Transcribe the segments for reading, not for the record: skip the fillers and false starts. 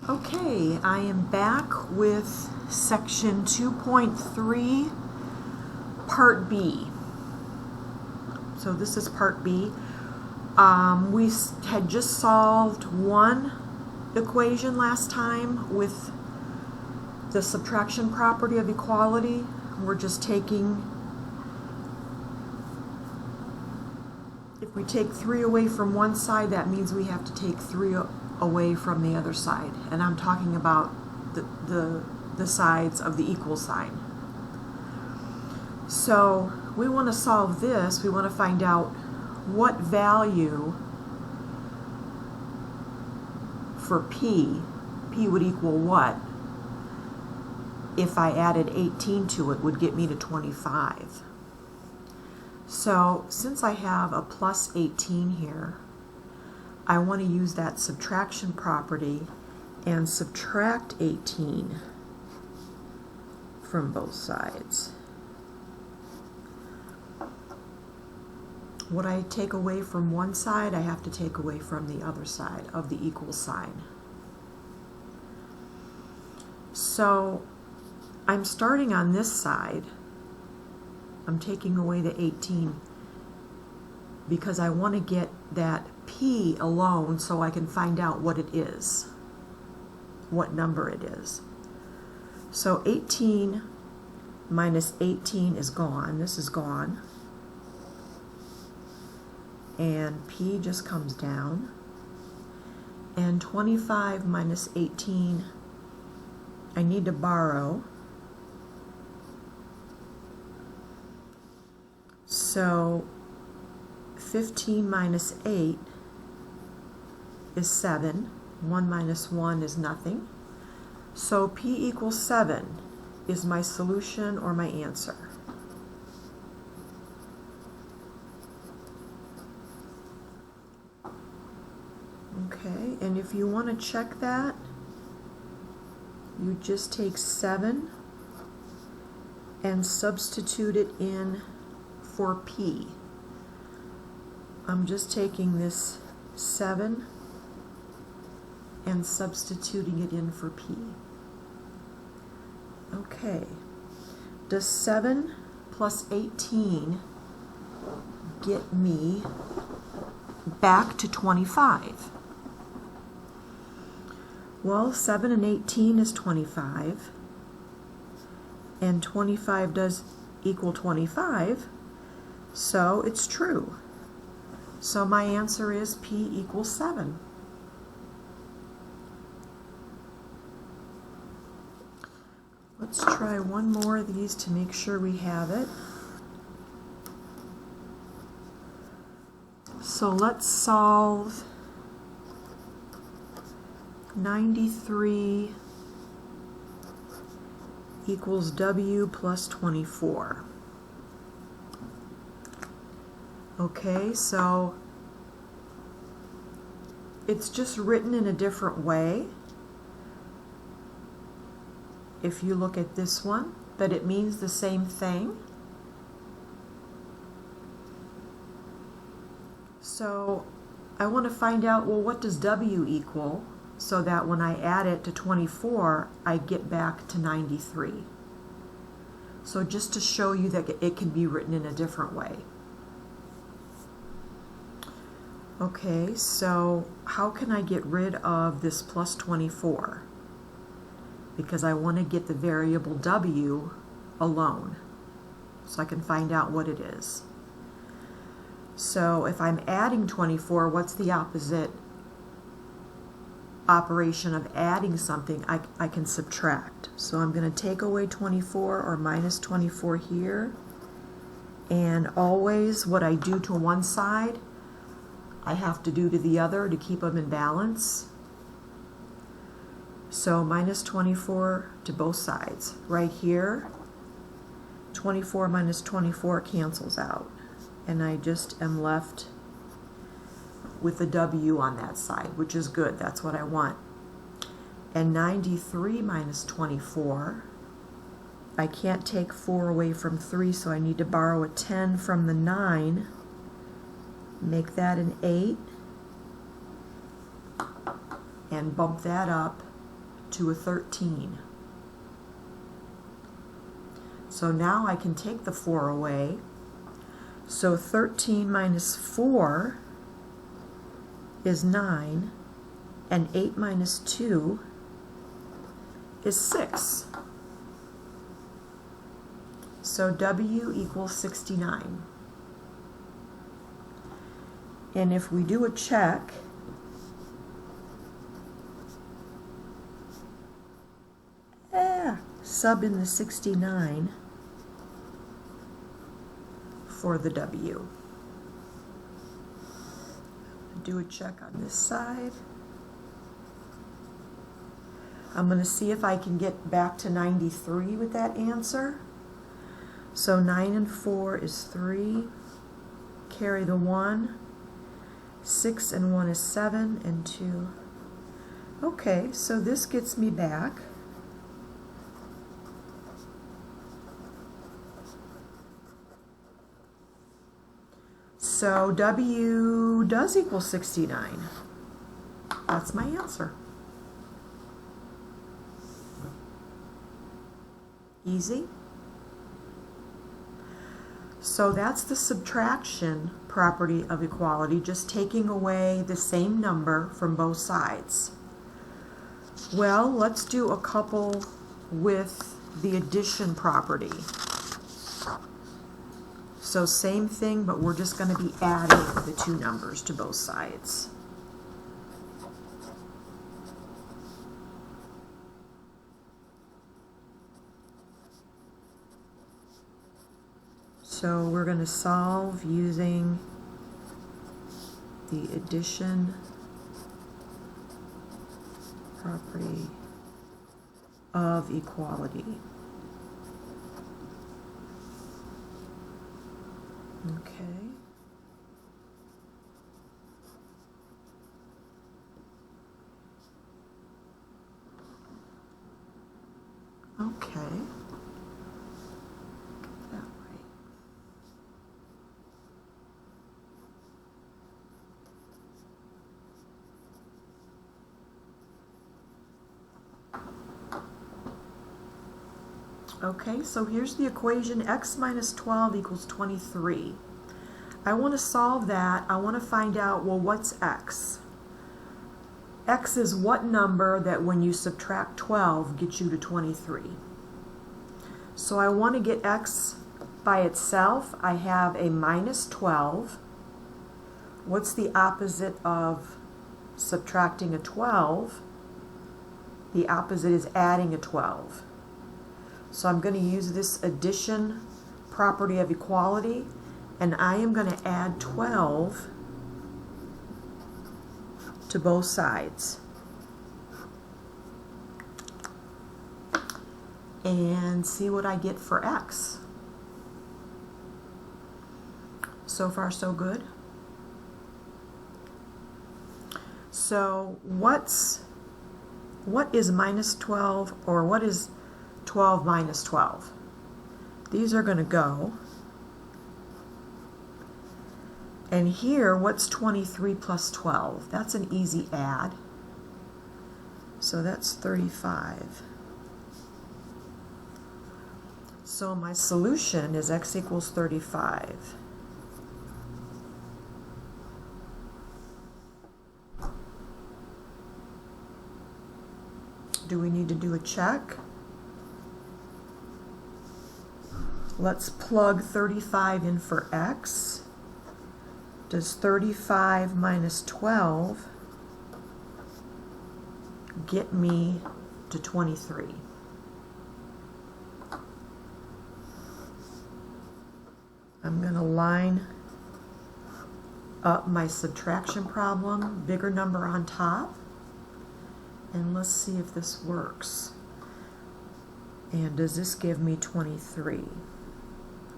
Okay, I am back with section 2.3, part B. So this is part B. We had just solved one equation last time with the subtraction property of equality. We're just taking, if we take 3 away from one side, that means we have to take 3 away from the other side. And I'm talking about the sides of the equal sign. So we want to solve this. We want to find out what value for P would equal what if I added 18 to it would get me to 25. So since I have a plus 18 here, I want to use that subtraction property and subtract 18 from both sides. What I take away from one side, I have to take away from the other side of the equal sign. So I'm starting on this side. I'm taking away the 18 because I want to get that P alone so I can find out what it is, what number it is. So 18 minus 18 is gone. This is gone. And P just comes down. And 25 minus 18, I need to borrow. So 15 minus 8 is 7. 1 minus 1 is nothing. So P equals 7 is my solution or my answer. Okay, and if you want to check that, you just take 7 and substitute it in for P. I'm just taking this 7 and substituting it in for P. Okay, does 7 plus 18 get me back to 25? Well, 7 and 18 is 25, and 25 does equal 25, so it's true. So my answer is P equals 7. Let's try one more of these to make sure we have it. So let's solve 93 equals W plus 24. Okay, so it's just written in a different way if you look at this one, but it means the same thing. So I want to find out, well, what does W equal, so that when I add it to 24, I get back to 93. So just to show you that it can be written in a different way. Okay, so how can I get rid of this plus 24? Because I want to get the variable W alone, so I can find out what it is. So if I'm adding 24, what's the opposite operation of adding something? I can subtract. So I'm going to take away 24 or minus 24 here, and always what I do to one side, I have to do to the other to keep them in balance. So minus 24 to both sides. Right here, 24 minus 24 cancels out, and I just am left with the W on that side, which is good. That's what I want. And 93 minus 24, I can't take 4 away from 3, so I need to borrow a 10 from the 9. Make that an 8. and bump that up to a 13. So now I can take the 4 away. So 13 minus 4 is 9, and 8 minus 2 is 6. So W equals 69. And if we do a check, sub in the 69 for the W. Do a check on this side. I'm going to see if I can get back to 93 with that answer. So 9 and 4 is 3. Carry the 1. 6 and 1 is 7, and 2. Okay, so this gets me back. So W does equal 69. That's my answer. Easy. So that's the subtraction property of equality, just taking away the same number from both sides. Well, let's do a couple with the addition property. So same thing, but we're just going to be adding the two numbers to both sides. So we're going to solve using the addition property of equality. Okay. Okay. Get that right. Okay, so here's the equation. X minus 12 equals 23. I want to solve that. I want to find out, well, what's X? X is what number that when you subtract 12 gets you to 23. So I want to get X by itself. I have a minus 12. What's the opposite of subtracting a 12? The opposite is adding a 12. So I'm going to use this addition property of equality, and I am going to add 12 to both sides. And see what I get for X. So far, so good. So what is minus 12, or what is 12 minus 12? These are going to go. And here, what's 23 plus 12? That's an easy add. So that's 35. So my solution is X equals 35. Do we need to do a check? Let's plug 35 in for X. Does 35 minus 12 get me to 23? I'm going to line up my subtraction problem, bigger number on top, and let's see if this works. And does this give me 23?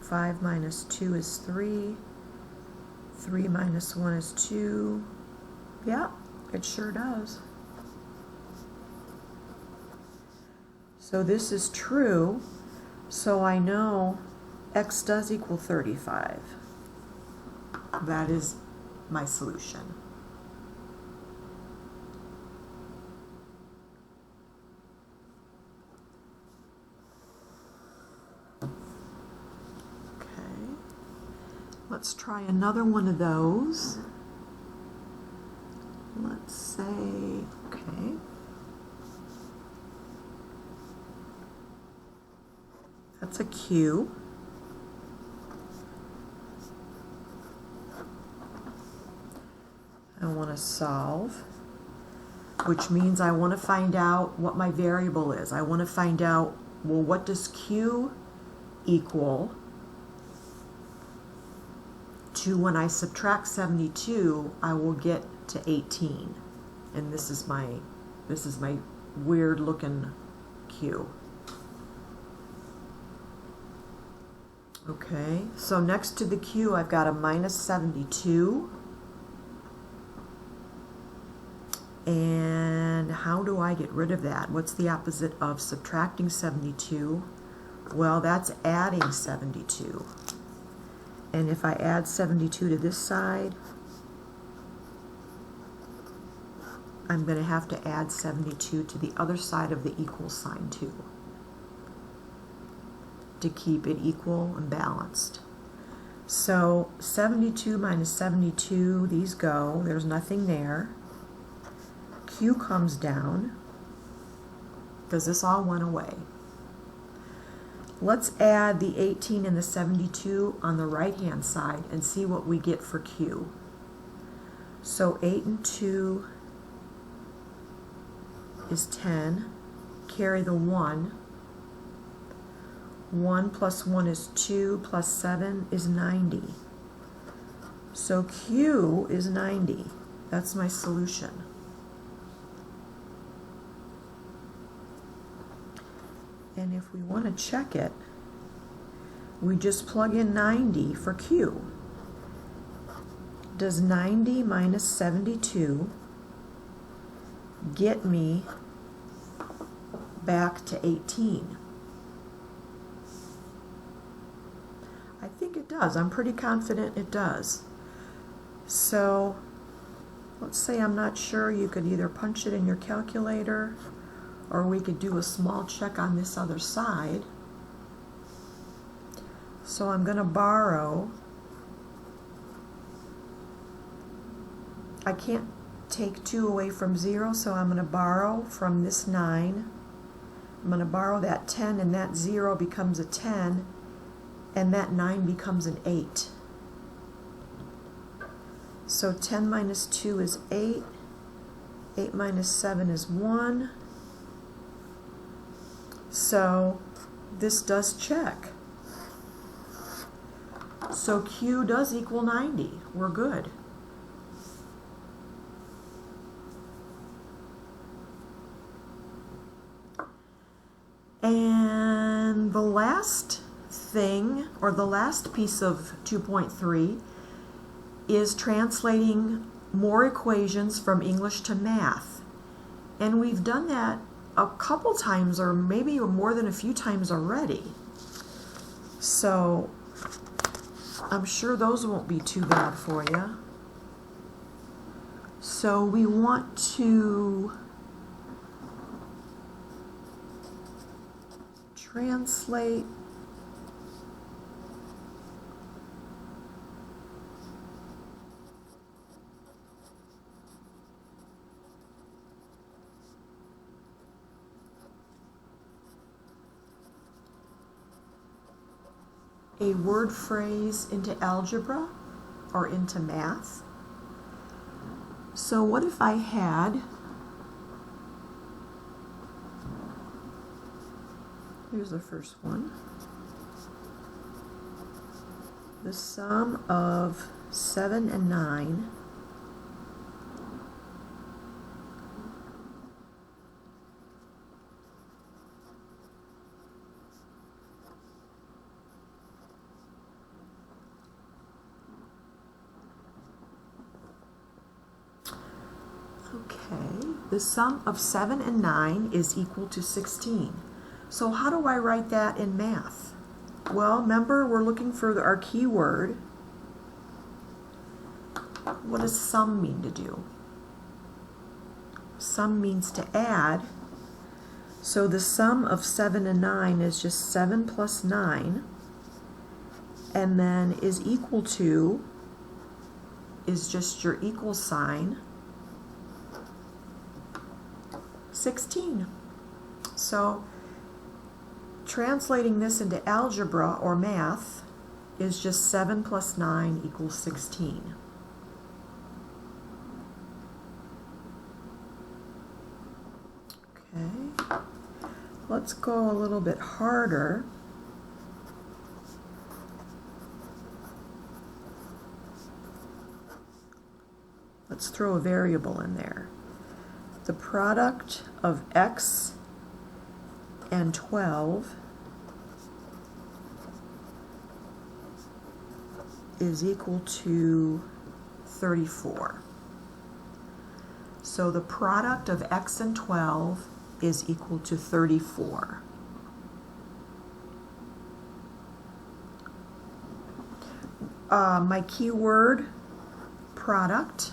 5 minus 2 is 3. 3 minus 1 is 2. Yeah, it sure does. So this is true, so I know X does equal 35. That is my solution. let's try another one of those. Let's say, okay. That's a Q. I want to solve, which means I want to find out what my variable is. I want to find out, well, what does Q equal to when I subtract 72, I will get to 18. And this is my weird looking Q. Okay, so next to the Q, I've got a minus 72. And how do I get rid of that? What's the opposite of subtracting 72? Well, that's adding 72. And if I add 72 to this side, I'm going to have to add 72 to the other side of the equal sign too, to keep it equal and balanced. So 72 minus 72, these go, there's nothing there. Q comes down because this all went away. Let's add the 18 and the 72 on the right hand side and see what we get for Q. So 8 and 2 is 10. Carry the 1. 1 plus 1 is 2 plus 7 is 90. So Q is 90. That's my solution. And if we want to check it, we just plug in 90 for Q. Does 90 minus 72 get me back to 18? I think it does. I'm pretty confident it does. So let's say I'm not sure. You could either punch it in your calculator, or we could do a small check on this other side. So I'm going to borrow. I can't take 2 away from 0, so I'm going to borrow from this 9. I'm going to borrow that 10, and that 0 becomes a 10, and that 9 becomes an 8. So 10 minus 2 is 8. 8 minus 7 is 1. So this does check. So Q does equal 90. We're good. And the last thing, or the last piece of 2.3, is translating more equations from English to math. And we've done that a couple times, or maybe more than a few times already. So I'm sure those won't be too bad for you. So we want to translate a word phrase into algebra or into math. So what if I had, here's the first one, the sum of 7 and 9 the sum of 7 and 9 is equal to 16. So how do I write that in math? Well, remember, we're looking for our keyword. What does sum mean to do? Sum means to add. So the sum of 7 and 9 is just 7 plus 9. And then is equal to is just your equal sign, 16. So translating this into algebra or math is just 7 plus 9 equals 16. Okay, let's go a little bit harder. Let's throw a variable in there. The product of x and 12 is equal to 34. So the product of x and 12 is equal to 34. My keyword, product.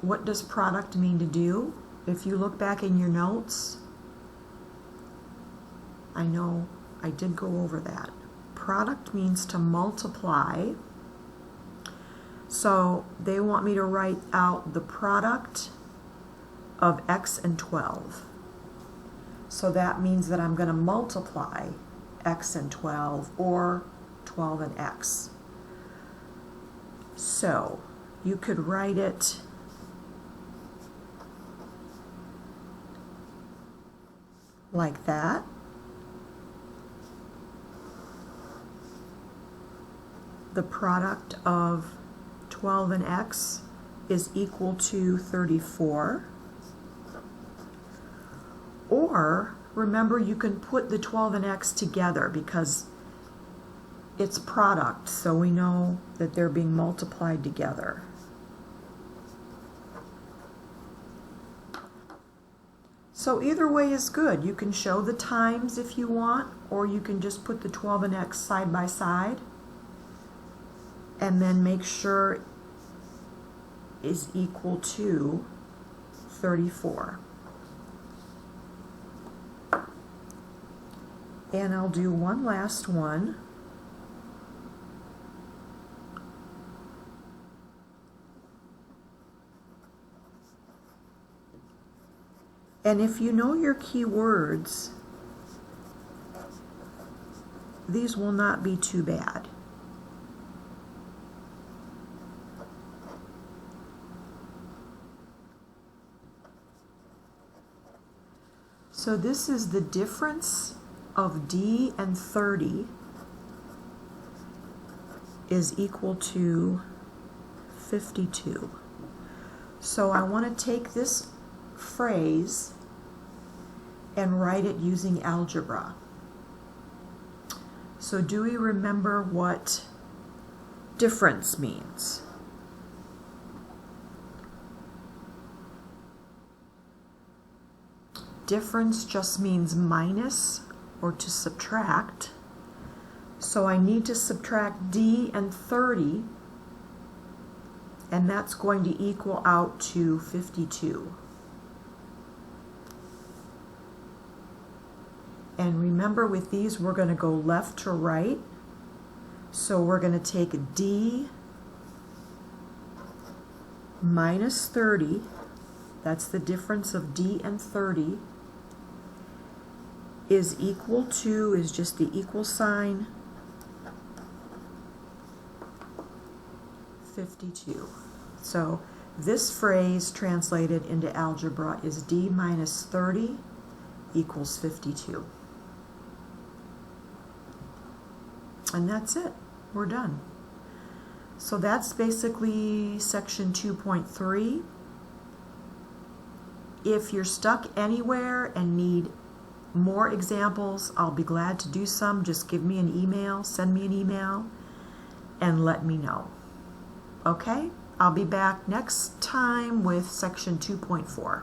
What does product mean to do? If you look back in your notes, I know I did go over that. Product means to multiply. So they want me to write out the product of x and 12. So that means that I'm going to multiply x and 12 or 12 and x. So you could write it like that. The product of 12 and x is equal to 34. Or, remember, you can put the 12 and x together because it's product, so we know that they're being multiplied together. So either way is good. You can show the times if you want, or you can just put the 12 and x side by side and then make sure is equal to 34. And I'll do one last one. And if you know your keywords, these will not be too bad. So this is the difference of D and 30 is equal to 52. So I want to take this phrase and write it using algebra. So do we remember what difference means? Difference just means minus or to subtract. So I need to subtract D and 30, and that's going to equal out to 52. And remember, with these we're going to go left to right. So we're going to take D minus 30, that's the difference of D and 30, is equal to, is just the equal sign, 52. So this phrase translated into algebra is D minus 30 equals 52. And that's it. We're done. So that's basically section 2.3. If you're stuck anywhere and need more examples, I'll be glad to do some. Just give me an email, send me an email, and let me know. Okay? I'll be back next time with section 2.4.